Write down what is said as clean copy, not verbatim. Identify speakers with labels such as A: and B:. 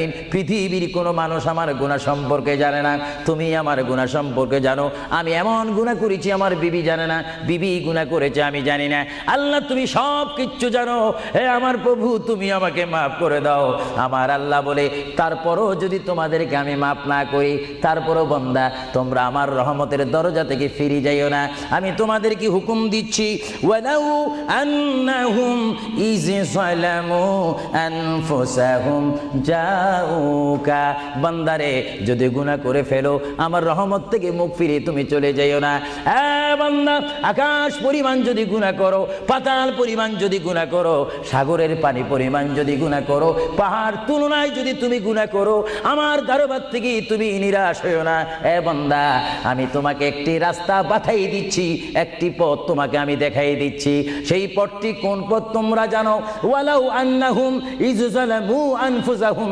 A: আলামিন, পৃথিবীর কোনো মানুষ আমার গুনাহ সম্পর্কে জানে না, তুমি আমার গুনাহ সম্পর্কে জানো। আমি এমন গুনাহ করেছি আমার বিবি জানে না, বিবি গুনাহ করেছে আমি জানি না। আল্লাহ তুমি সব কিচ্ছু জানো, হে আমার প্রভু তুমি আমাকে মাফ করে দাও। আমার আল্লাহ বলে, তারপরও যদি তোমাদেরকে আমি মাফ না করি, তারপরও বান্দা তোমরা আমার রহমতের দরজা থেকে ফিরে যাইও না। আমি তোমাদেরকে হুকুম দিচ্ছি, ওয়ালাউ আন্নাহুম ইয যালামু আনফুসাহুম জাউকা, বান্দারে যদি গুনাহ করে ফেলো আমার রহমত থেকে মুখ ফিরে তুমি চলে যাইও না। বান্দা, আকাশ পরিমাণ যদি গুনাহ করো, পাতাল পরিমাণ যদি গুনাহ করো, সাগরের পানি পরিমাণ যদি গুনাহ করো, পাহাড় তুলনায় যদি তুমি গুনাহ করো, আমার দরবার থেকে তুমি নিরাশ হইও না। বান্দা, আমি তোমাকে একটি রাস্তা বাতাই দিচ্ছি, একটি পথ তোমাকে আমি দেখাই দিচ্ছি। সেই পথটি কোন পথ তোমরা জানো? ওয়ালাউ আন্নাহুম ইয যালামু আনফুসাহুম